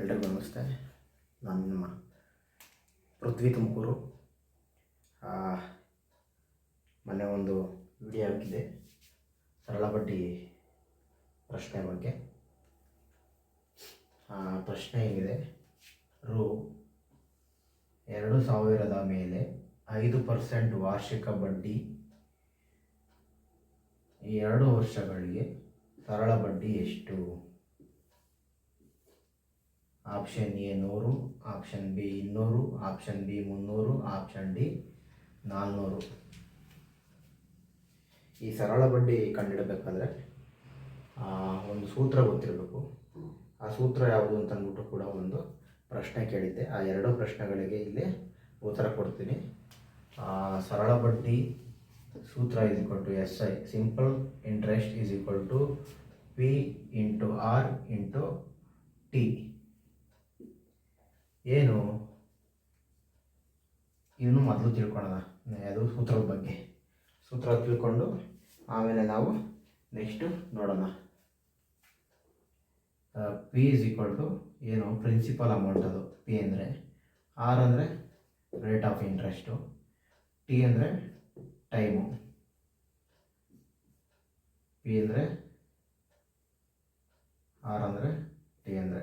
ಎಲ್ರಿಗೂ ನಮಸ್ತೆ. ನಾನು ನಿಮ್ಮ ಪೃಥ್ವಿ ತುಮಕೂರು. ಮೊನ್ನೆ ಒಂದು ವಿಡಿಯೋ ಹಾಕಿದ್ದೆ ಸರಳ ಬಡ್ಡಿ ಪ್ರಶ್ನೆ ಬಗ್ಗೆ. ಪ್ರಶ್ನೆ ಹೇಗಿದೆ: ರು 2,000 ಮೇಲೆ 5% ವಾರ್ಷಿಕ ಬಡ್ಡಿ 2 ವರ್ಷಗಳಿಗೆ ಸರಳ ಬಡ್ಡಿ ಎಷ್ಟು? Option A 100, option B 200, option B 300, option D 400. ಈ ಸರಳ ಬಡ್ಡಿ ಕಂಡುಹಿಡಬೇಕಾದ್ರೆ ಒಂದು ಸೂತ್ರ ಗೊತ್ತಿರಬೇಕು. ಆ ಸೂತ್ರ ಯಾವುದು ಅಂತ ಅಂದ್ಬಿಟ್ಟು ಕೂಡ ಒಂದು ಪ್ರಶ್ನೆ ಕೇಳಿದ್ದೆ. ಆ 2 ಪ್ರಶ್ನೆಗಳಿಗೆ ಇಲ್ಲಿ ಉತ್ತರ ಕೊಡ್ತೀನಿ. ಸರಳ ಬಡ್ಡಿ ಸೂತ್ರ SI, simple interest P into R into T. ಏನು ಇದನ್ನು ಮೊದಲು ತಿಳ್ಕೊಳ್ಳೋಣ. ಅದು ಸೂತ್ರದ ಬಗ್ಗೆ ಸೂತ್ರ ತಿಳ್ಕೊಂಡು ಆಮೇಲೆ ನಾವು ನೆಕ್ಸ್ಟು ನೋಡೋಣ. P ಏನು ಪ್ರಿನ್ಸಿಪಲ್ ಅಮೌಂಟ್, ಅದು P ಅಂದರೆ. R ಅಂದರೆ ರೇಟ್ ಆಫ್ ಇಂಟ್ರೆಸ್ಟು. ಟಿ ಅಂದರೆ ಟೈಮು. P ಅಂದರೆ R ಅಂದರೆ ಟಿ ಅಂದರೆ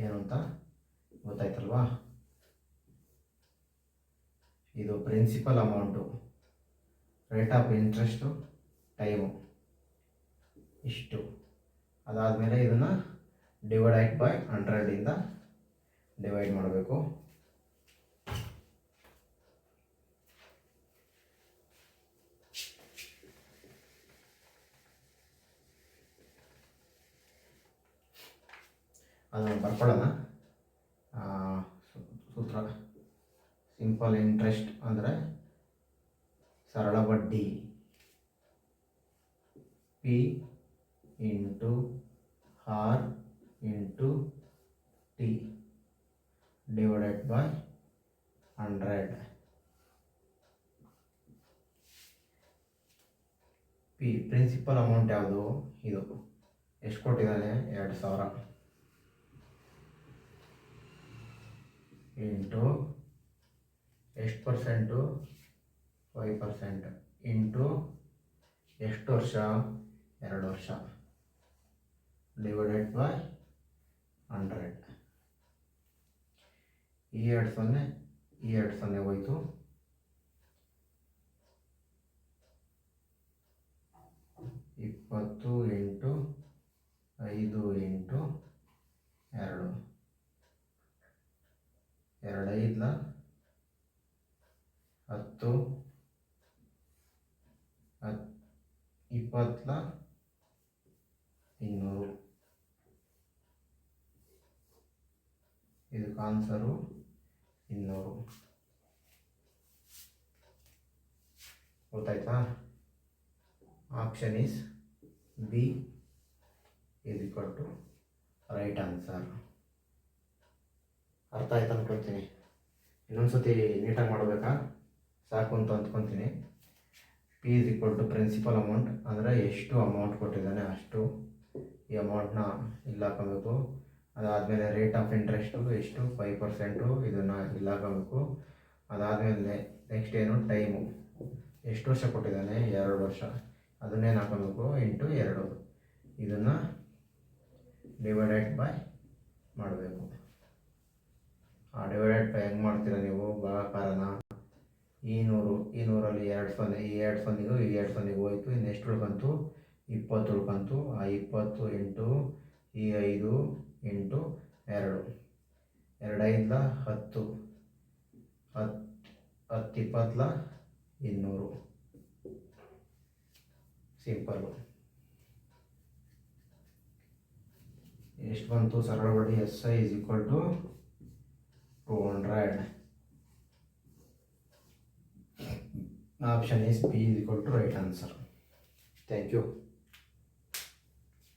ಏನು ಅಂತ ಗೊತ್ತಾಯ್ತಲ್ವಾ? ಇದು principal amount, rate of interest, time ಇಷ್ಟು. ಅದಾದಮೇಲೆ ಇದನ್ನು ಡಿವೈಡ್ ಬೈ 100 ಡಿವೈಡ್ ಮಾಡಬೇಕು. ಅದನ್ನು ಬರ್ಕೊಳ್ಳೋಣ. ಸೂತ್ರ ಸಿಂಪಲ್ ಇಂಟ್ರೆಸ್ಟ್ ಅಂದರೆ ಸರಳ ಬಡ್ಡಿ P into R into T divided by 100. P principal amount ಯಾವುದು? ಇದು ಎಷ್ಟು ಕೊಟ್ಟಿದ್ದಾನೆ? 2,000 ಇಂಟು ಎಷ್ಟು ಪರ್ಸೆಂಟು? 5% ಇಂಟು ಎಷ್ಟು ವರ್ಷ? 2 ವರ್ಷ ಡಿವೈಡೆಡ್ ಬೈ 100. ಈ 2 ಹೋಯಿತು. 20 ಇಂಟು 5 ಇಂಟು 2, 2 5 10, 20 200. ಇದಕ್ಕೆ ಆನ್ಸರು 200. ಗೊತ್ತಾಯ್ತಾ? Option is B is equal to right answer. ಅರ್ಥ ಆಯ್ತು ಅಂದ್ಕೊಳ್ತೀನಿ. ಇನ್ನೊಂದ್ಸತಿ ನೀಟಾಗಿ ಮಾಡಬೇಕಾ? ಸಾಕು ಅಂತ ಅಂದ್ಕೊತೀನಿ. P is equal to principal amount ಅಂದರೆ ಎಷ್ಟು ಅಮೌಂಟ್ ಕೊಟ್ಟಿದ್ದಾನೆ ಅಷ್ಟು. ಈ ಅಮೌಂಟ್ನ ಇಲ್ಲಿ ಹಾಕೋಬೇಕು. ಅದಾದಮೇಲೆ ರೇಟ್ ಆಫ್ ಇಂಟ್ರೆಸ್ಟು ಎಷ್ಟು? 5%. ಇದನ್ನು ಇಲ್ಲಿ ಹಾಕೋಬೇಕು. ಅದಾದಮೇಲೆ ನೆಕ್ಸ್ಟ್ ಏನು? ಟೈಮು. ಎಷ್ಟು ವರ್ಷ ಕೊಟ್ಟಿದ್ದಾನೆ? 2 ವರ್ಷ. ಅದನ್ನೇನು ಹಾಕೋಬೇಕು? ಇಂಟು 2. ಇದನ್ನು ಡಿವೈಡೆಡ್ ಬೈ ಮಾಡಬೇಕು. ಡಿವೈಡೆಡ್ ಬೈ ಹೆಂಗೆ ಮಾಡ್ತೀರಾ ನೀವು? ಭಾಗಾಕಾರನ. ಈ 100ರಲ್ಲಿ 2 ಈ 2 ಈ 2 ಹೋಯ್ತು. ಇನ್ನು ಎಷ್ಟು ಉಳ್ಕೊಂತು? 20 ಉಳ್ಕೊಂತು. ಆ 20 ಇಂಟು ಈ 5 ಇಂಟು 2, 2 5 10, 10 20 200. ಸಿಂಪಲ್ಲು. ಎಷ್ಟು ಬಂತು? ಸರಳ ಬಡ್ಡಿ SI is equal to 200. Option is B is equal to right answer. Thank you.